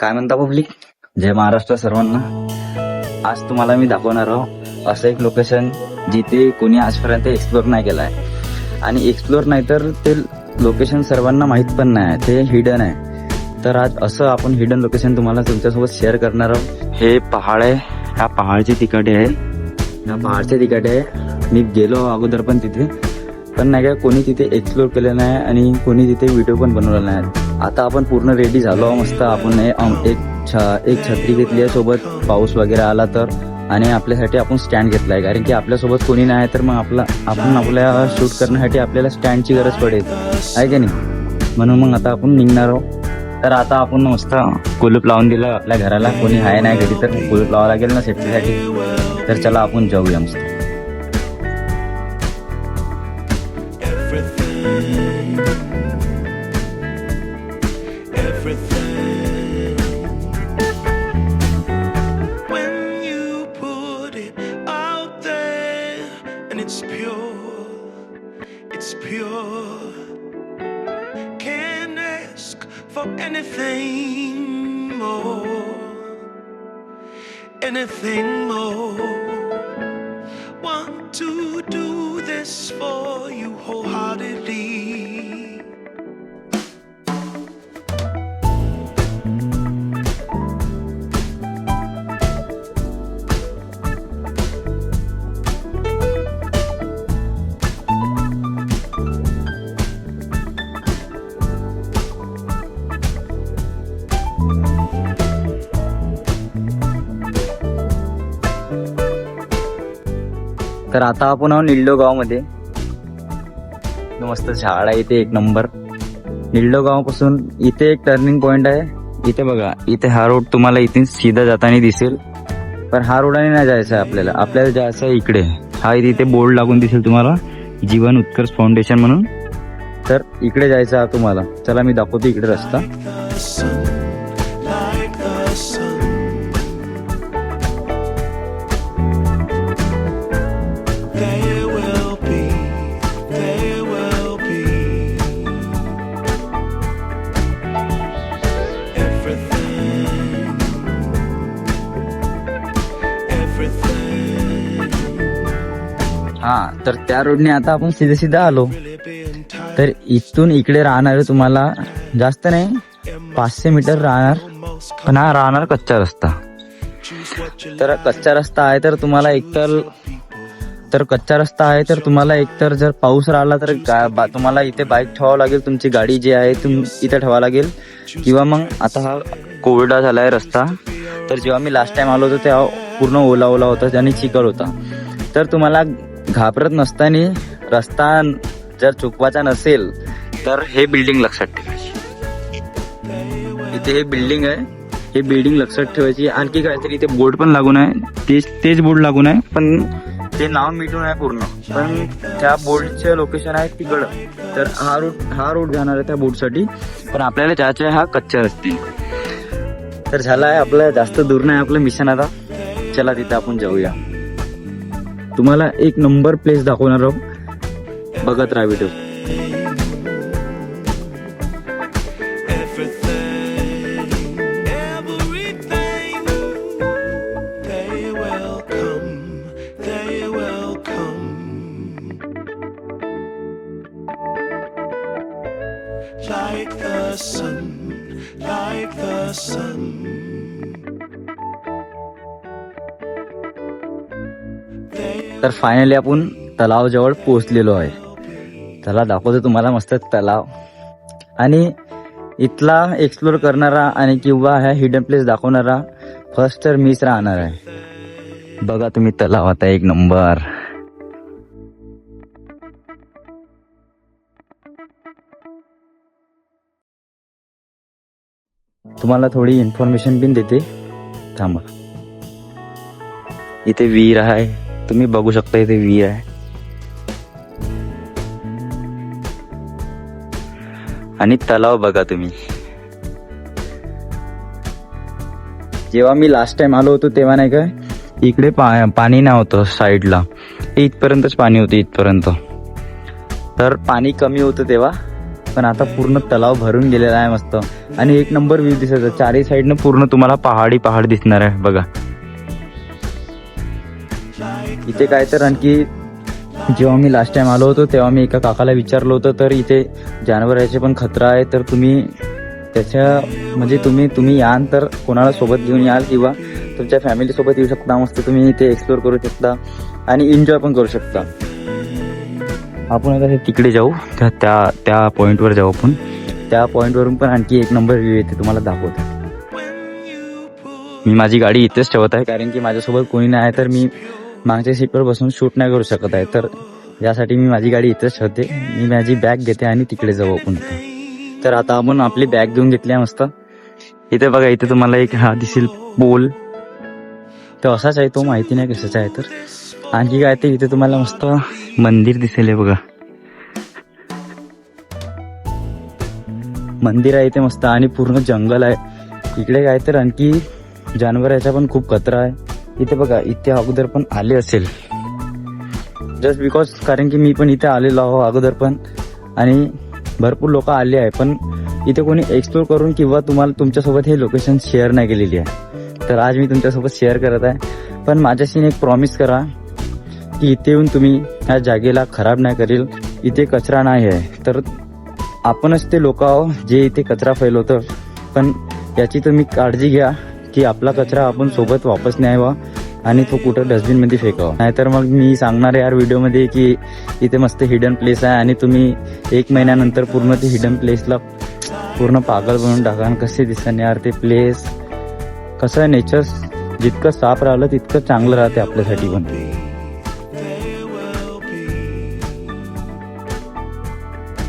काय म्हणता पब्लिक, जय महाराष्ट्र सर्वांना. आज तुम्हाला मी दाखवणार आहोत असं एक लोकेशन जिथे कोणी आजपर्यंत एक्सप्लोर नाही केलं आहे. आणि एक्सप्लोर नाही तर ते लोकेशन सर्वांना माहीत पण नाही, ते हिडन आहे. तर आज असं आपण हिडन लोकेशन तुम्हाला तुमच्यासोबत शेअर करणार आहोत. हे पहाड आहे, ह्या पहाडचे तिकडे आहे, ह्या पहाडचे तिकडे आहे. मी गेलो अगोदर पण तिथे, पण नाही का कोणी तिथे एक्सप्लोर केलं नाही आणि कोणी तिथे व्हिडिओ पण बनवला नाही. आता आपण पूर्ण रेडी झालो मस्त. आपण एक छत्री घेतली आहे सोबत, पाऊस वगैरे आला तर. आणि आपल्यासाठी आपण स्टँड घेतला आहे, कारण की आपल्यासोबत कोणी नाही तर मग आपण आपल्या शूट करण्यासाठी आपल्याला स्टँडची गरज पडेल, आहे की नाही. म्हणून मग आता आपण निघणार आहोत. तर आता आपण मस्त कुलूप लावून दिलं आपल्या घराला. कोणी आहे नाही घरी तर कुलूप लावावं लागेल ना सेफ्टीसाठी. तर चला आपण जाऊया मस्त. It's pure. Can't ask for anything more. Want to do this for you wholeheartedly. तर आता आपण आहोत निल्डो गावमध्ये. मस्त झाड आहे इथे एक नंबर. निल्डो गावापासून इथे एक टर्निंग पॉइंट आहे. इथे बघा, इथे हा रोड तुम्हाला इथे सीधा जाताना दिसेल, पण हा रोडाने नाही जायचं आहे आपल्याला जायचं आहे इकडे. हा इथे बोर्ड लागून दिसेल तुम्हाला, जीवन उत्कर्ष फाउंडेशन म्हणून. तर इकडे जायचं आहे तुम्हाला. चला मी दाखवतो इकडे रस्ता. हा, तर त्या रोडने आता आपण सीधा आलो. तर इथून इकडे राहणार आहे तुम्हाला जास्त नाही, 500 मीटर राहणार. पण हा राहणार कच्चा रस्ता. तर कच्चा रस्ता आहे तर तुम्हाला एकतर जर पाऊस राहिला तर तुम्हाला इथे बाईक ठेवावं लागेल. तुमची गाडी जी आहे इथे ठेवावं लागेल. किंवा मग आता हा कोरडा झालाय रस्ता. तर जेव्हा मी लास्ट टाइम आलो होतो तेव्हा पूर्ण ओला होता आणि चिखल होता. तर तुम्हाला घाबरत नसताना रस्ता जर चुकवायचा नसेल तर हे बिल्डिंग लक्षात ठेवायची. इथे हे बिल्डिंग आहे, हे बिल्डिंग लक्षात ठेवायची. आणखी काहीतरी इथे बोर्ड पण लागून आहे, तेच बोर्ड लागून आहे, पण ते नाव मिटून आहे पूर्ण. पण त्या बोर्डचे लोकेशन आहे तिकडं. तर हा रूट जाणार आहे त्या बोर्डसाठी. पण आपल्याला जायचं आहे हा कच्च्या रस्ते. तर झाला आहे आपलं, जास्त दूर नाही आपलं मिशन. आता चला तिथे आपण जाऊया. तुम्हाला एक नंबर प्लेस दाखवणार आहोत, बघत राहा व्हिडिओ. Like the sun. तर फायनली आपण तलावाजवळ पोहोचलेलो आहे. चला दाखवतो तुम्हाला मस्त तलाव. आणि इथला एक्सप्लोर करणारा आणि किंवा ह्या हिडन प्लेस दाखवणारा फर्स्ट तर मीच राहणार आहे. बघा तुम्ही तलाव आता एक नंबर. तुम्हाला थोडी इन्फॉर्मेशन पण देते, थांबा. इथे विहीर आहे, तुम्ही बघू शकता. इथे विहीर आहे आणि तलाव बघा तुम्ही. जेव्हा मी लास्ट टाइम आलो होतो तेव्हा नाही का इकडे पाणी नव्हतं साईडला, इथपर्यंतच पाणी होतं इथपर्यंत. तर पाणी कमी होतं तेव्हा, पण आता पूर्ण तलाव भरून गेलेला आहे मस्त. आणि एक नंबर व्ह्यू दिसत आहे. चारही साईडनं पूर्ण तुम्हाला पहाड दिसणार आहे बघा. इथे काय तर आणखी जेव्हा मी लास्ट टाइम आलो होतो तेव्हा मी एका काकाला विचारलं होतं, तर इथे जानवराचे पण खतरा आहे, तर तुम्ही त्याच्या म्हणजे तुम्ही याल तर कोणाला सोबत घेऊन याल किंवा तुमच्या फॅमिली सोबत येऊ शकता. मस्त तुम्ही इथे एक्सप्लोर करू शकता आणि एन्जॉय पण करू शकता. आपण आता तिकडे जाऊ, त्या पॉईंटवर जाऊ आपण. त्या पॉईंटवरून पण आणखी एक नंबर व्ह्यू येते, तुम्हाला दाखवतो. मी माझी गाडी इथेच ठेवत आहे कारण की माझ्यासोबत कोणी नाही आहे, तर मी मागच्या सीटवर बसून शूट नाही करू शकत आहे. तर यासाठी मी माझी गाडी इथेच ठेवते. मी माझी बॅग घेते आणि तिकडे जाऊ आपण. तर आता आपण आपली बॅग घेऊन घेतली आहे मस्त. इथे बघा, इथे तुम्हाला एक हा दिसेल पोल, तर असाच आहे तो, माहिती नाही कशाचा आहे. तर आणखी काय ते इथे तुम्हाला मस्त मंदिर दिसेल आहे बघा. मंदिर आहे इथे मस्त आणि पूर्ण जंगल आहे इकडे. काय तर आणखी जानवराचा पण खूप खतरा आहे इथे बघा. इथे अगोदर पण आले असेल जस्ट बिकॉज, कारण की मी पण इथे आलेलो आहो अगोदर पण, आणि भरपूर लोक आले आहे, पण इथे कोणी एक्सप्लोर करून किंवा तुम्हाला तुमच्यासोबत हे लोकेशन शेअर नाही केलेली आहे. तर आज मी तुमच्यासोबत शेअर करत आहे. पण माझ्याशी एक प्रॉमिस करा की इथे येऊन तुम्ही ह्या जागेला खराब नाही करेल. इथे कचरा नाही आहे, तर आपणच ते लोक आहो जे इथे कचरा फैलवतं. पण याची तुम्ही काळजी घ्या की आपला कचरा आपण सोबत वापस न्यावा आणि तो कुठं डस्टबिनमध्ये फेकावा. नाहीतर मग मी सांगणार यार व्हिडिओमध्ये की इथे मस्त हिडन प्लेस आहे आणि तुम्ही 1 महिन्यानंतर पूर्ण ते हिडन प्लेसला पूर्ण पागल बनवून टाका. आणि कसे दिसतं यार ते प्लेस. कसं आहे, नेचर जितकं साफ राहिलं तितकं चांगलं राहते आपल्यासाठी पण.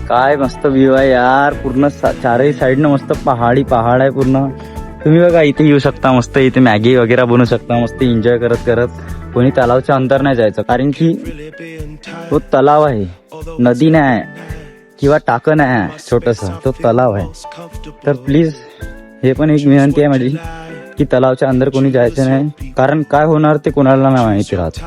काय मस्त व्ह्यू आहे यार. पूर्ण चारही साईडनं मस्त पहाड आहे पूर्ण. तुम्ही बघा इथे येऊ शकता, मस्त इथे मॅगी वगैरे बनवू शकता, मस्त एन्जॉय करत करत. कोणी तलावच्या अंदर नाही जायचं कारण की तो तलाव आहे, नदी नाही आहे किंवा टाकं नाही आहे, छोटंसं तो तलाव आहे. तर प्लीज हे पण एक विनंती आहे माझी की तलावच्या अंदर कोणी जायचं नाही, कारण काय होणार ते कोणाला नाही माहिती राहत.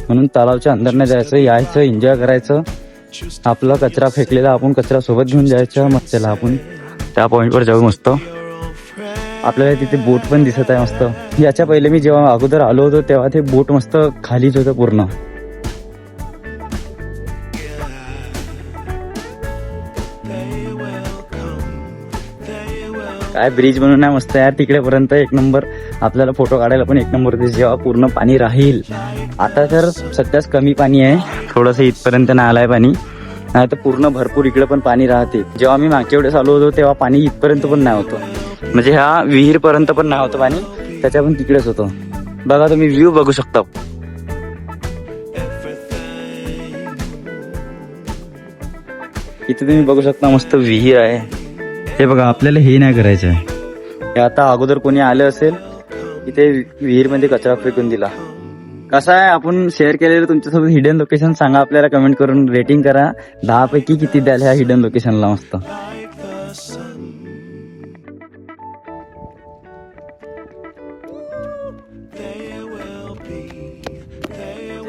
म्हणून तलावच्या अंदर नाही जायचं, यायचं, एन्जॉय करायचं. आपला कचरा फेकलेला आपण कचरा सोबत घेऊन जायचं. मग त्याला आपण त्या पॉईंटवर जाऊ मस्त. आपल्याला तिथे बोट पण दिसत आहे मस्त. याच्या पहिले मी जेव्हा अगोदर आलो होतो तेव्हा ते बोट मस्त खालीच होतं पूर्ण. काय ब्रिज बनवून आहे मस्त यार तिकडेपर्यंत, एक नंबर. आपल्याला फोटो काढायला पण एक नंबर दिसेल जेव्हा पूर्ण पाणी राहील. आता तर सध्याच कमी पाणी आहे, थोडंसं इथपर्यंत नाही आलाय पाणी, नाही तर पूर्ण भरपूर इकडे पण पाणी राहते. जेव्हा मी मागच्या वेळेस आलो होतो तेव्हा पाणी इथपर्यंत पण नाही होतं, म्हणजे ह्या विहीरपर्यंत पण नाही होतं पाणी, त्याच्या पण तिकडेच होतं. बघा तुम्ही व्ह्यू बघू शकता. इथे तुम्ही बघू शकता मस्त विहीर आहे. हे बघा, आपल्याला हे नाही करायचं आहे. हे आता अगोदर कोणी आलं असेल इथे विहीरमध्ये कचरा फेकून दिला. कसं आहे, आपण शेअर केलेलं तुमच्यासोबत हिडन लोकेशन सांगा, आपल्याला कमेंट करून रेटिंग करा. 10 पैकी किती द्याल ह्या हिडन लोकेशनला मस्त.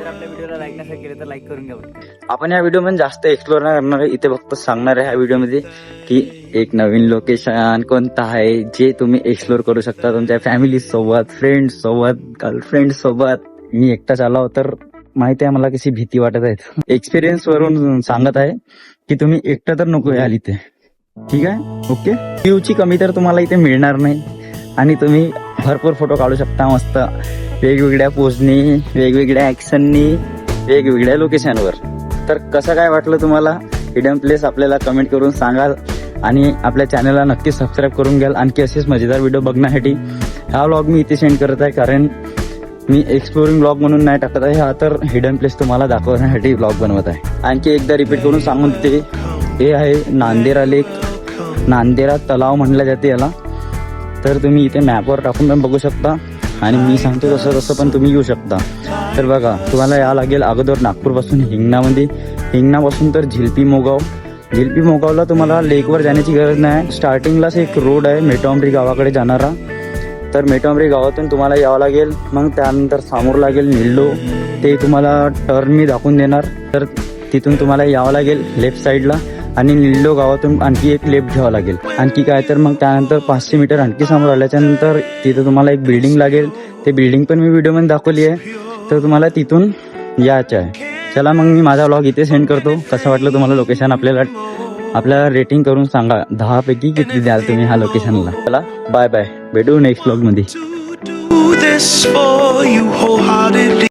आपल्या व्हिडिओला लाईक नसेल केलं तर लाईक करून घ्या. आपण या व्हिडिओ मध्ये जास्त एक्सप्लोर नाही करणार आहे, इथे फक्त सांगणार आहे ह्या व्हिडिओमध्ये की एक नवीन लोकेशन कोणतं आहे जे तुम्ही एक्सप्लोर करू शकता तुमच्या फॅमिली सोबत, फ्रेंड सोबत, गर्लफ्रेंड सोबत. मी एकटाच आलो तर माहिती आहे मला कशी भीती वाटत आहे. एक्सपिरियन्स वरून सांगत आहे की तुम्ही एकटं तर नको याल इथे, ठीक आहे? ओके. व्ह्यूची कमी तर तुम्हाला इथे मिळणार नाही आणि तुम्ही भरपूर फोटो काढू शकता मस्त वेगवेगळ्या पोजनी, वेगवेगळ्या ऍक्शननी, वेगवेगळ्या लोकेशनवर. तर कसं काय वाटलं तुम्हाला हिडन प्लेस आपल्याला कमेंट करून सांगाल आणि आपल्या चॅनलला नक्की सबस्क्राईब करून घ्याल. आणखी असेच मजेदार व्हिडिओ बघण्यासाठी हा व्लॉग मी इथे सेंड करत आहे, कारण मी एक्सप्लोरिंग व्लॉग म्हणून नाही टाकत आहे हा, तर हिडन प्लेस तुम्हाला दाखवण्यासाठी व्लॉग बनवत आहे. आणखी एकदा रिपीट करून सांगून देते, हे आहे नांदेरा लेक, नांदेरा तलाव म्हणलं जाते याला. तर तुम्ही इथे मॅपवर टाकून पण बघू शकता आणि मी सांगतो तसं पण तुम्ही येऊ शकता. तर बघा, तुम्हाला यावं लागेल अगोदर नागपूरपासून हिंगणामध्ये, हिंगणापासून तर झिलपी मोगावला तुम्हाला लेकवर जाण्याची गरज नाही. स्टार्टिंगलाच एक रोड आहे मेटॉम्ब्री गावाकडे जाणारा, तर मेटॉम्ब्री गावातून तुम्हाला यावं लागेल. मग त्यानंतर समोर लागेल निल्लो, ते तुम्हाला टर्न मी दाखवून देणार. तर तिथून तुम्हाला यावं लागेल लेफ्ट साईडला आणि निल्लो गावातून आणखी एक लेफ्ट घ्यावं लागेल. आणखी काय तर मग त्यानंतर 500 मीटर आणखी समोर आल्याच्या नंतर तिथं तुम्हाला एक बिल्डिंग लागेल. ते बिल्डिंग पण मी व्हिडिओमध्ये दाखवली आहे, तर तुम्हाला तिथून यायचं आहे. चला मग मी माझा व्लॉग इथे सेंड करतो. कसं वाटलं तुम्हाला लोकेशन? आपल्याला रेटिंग करून सांगा 10 पैकी किती द्याल तुम्ही ह्या लोकेशनला. चला बाय बाय, भेटू next व्लॉगमध्ये. To do this for you wholeheartedly.